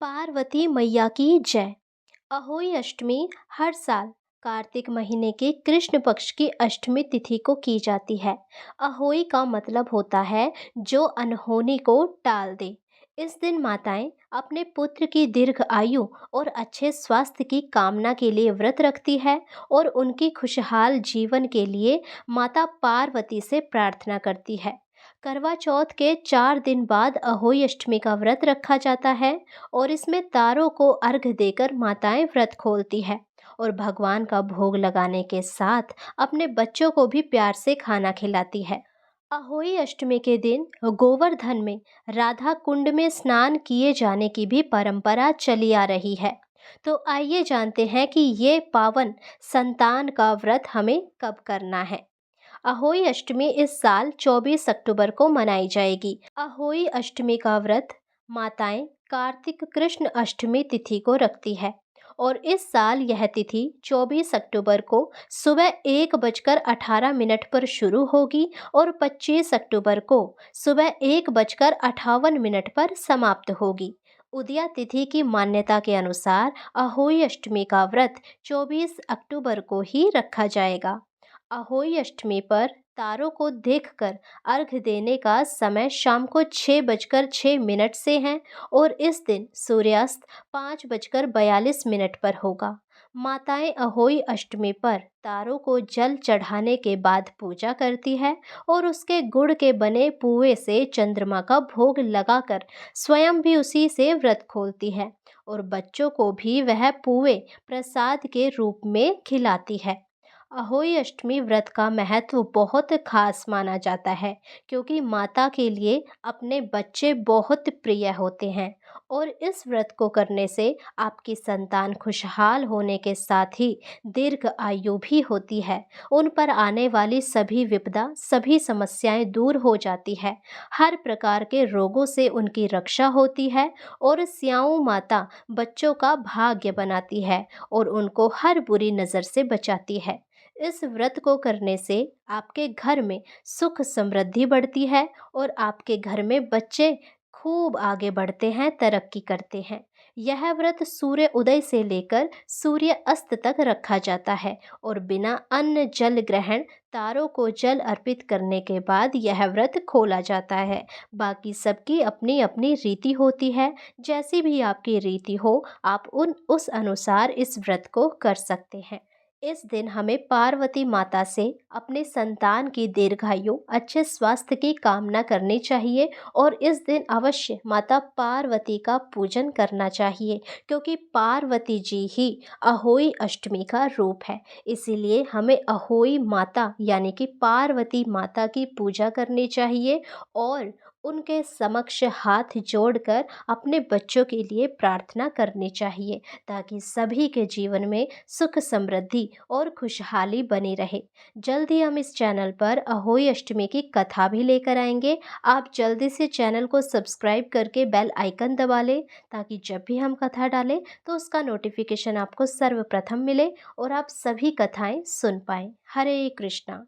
पार्वती मैया की जय। अहोई अष्टमी हर साल कार्तिक महीने के कृष्ण पक्ष की अष्टमी तिथि को की जाती है। अहोई का मतलब होता है जो अनहोनी को टाल दे। इस दिन माताएं अपने पुत्र की दीर्घ आयु और अच्छे स्वास्थ्य की कामना के लिए व्रत रखती है और उनकी खुशहाल जीवन के लिए माता पार्वती से प्रार्थना करती है। करवा चौथ के 4 दिन बाद अहोई अष्टमी का व्रत रखा जाता है और इसमें तारों को अर्घ देकर माताएं व्रत खोलती है और भगवान का भोग लगाने के साथ अपने बच्चों को भी प्यार से खाना खिलाती है। अहोई अष्टमी के दिन गोवर्धन में राधा कुंड में स्नान किए जाने की भी परंपरा चली आ रही है। तो आइए जानते हैं कि ये पावन संतान का व्रत हमें कब करना है। अहोई अष्टमी इस साल 24 अक्टूबर को मनाई जाएगी। अहोई अष्टमी का व्रत माताएं कार्तिक कृष्ण अष्टमी तिथि को रखती है और इस साल यह तिथि 24 अक्टूबर को सुबह 1:18 पर शुरू होगी और 25 अक्टूबर को सुबह 1:58 पर समाप्त होगी। उदया तिथि की मान्यता के अनुसार अहोई अष्टमी का व्रत 24 अक्टूबर को ही रखा जाएगा। अहोई अष्टमी पर तारों को देखकर अर्घ देने का समय शाम को 6:06 से है और इस दिन सूर्यास्त 5:42 पर होगा। माताएं अहोई अष्टमी पर तारों को जल चढ़ाने के बाद पूजा करती है और उसके गुड़ के बने पुए से चंद्रमा का भोग लगाकर स्वयं भी उसी से व्रत खोलती है और बच्चों को भी वह पुए प्रसाद के रूप में खिलाती है। अहोई अष्टमी व्रत का महत्व बहुत खास माना जाता है क्योंकि माता के लिए अपने बच्चे बहुत प्रिय होते हैं और इस व्रत को करने से आपकी संतान खुशहाल होने के साथ ही दीर्घ आयु भी होती है। उन पर आने वाली सभी विपदा सभी समस्याएं दूर हो जाती है। हर प्रकार के रोगों से उनकी रक्षा होती है और स्याऊ माता बच्चों का भाग्य बनाती है और उनको हर बुरी नज़र से बचाती है। इस व्रत को करने से आपके घर में सुख समृद्धि बढ़ती है और आपके घर में बच्चे खूब आगे बढ़ते हैं, तरक्की करते हैं। यह व्रत सूर्य उदय से लेकर सूर्य अस्त तक रखा जाता है और बिना अन्न जल ग्रहण तारों को जल अर्पित करने के बाद यह व्रत खोला जाता है। बाकी सबकी अपनी अपनी रीति होती है। जैसी भी आपकी रीति हो आप उस अनुसार इस व्रत को कर सकते हैं। इस दिन हमें पार्वती माता से अपने संतान की दीर्घायु अच्छे स्वास्थ्य की कामना करनी चाहिए और इस दिन अवश्य माता पार्वती का पूजन करना चाहिए क्योंकि पार्वती जी ही अहोई अष्टमी का रूप है। इसीलिए हमें अहोई माता यानी कि पार्वती माता की पूजा करनी चाहिए और उनके समक्ष हाथ जोड़कर अपने बच्चों के लिए प्रार्थना करनी चाहिए ताकि सभी के जीवन में सुख समृद्धि और खुशहाली बनी रहे। जल्द ही हम इस चैनल पर अहोई अष्टमी की कथा भी लेकर आएंगे। आप जल्दी से चैनल को सब्सक्राइब करके बेल आइकन दबा लें ताकि जब भी हम कथा डालें तो उसका नोटिफिकेशन आपको सर्वप्रथम मिले और आप सभी कथाएं सुन पाएं। हरे कृष्णा।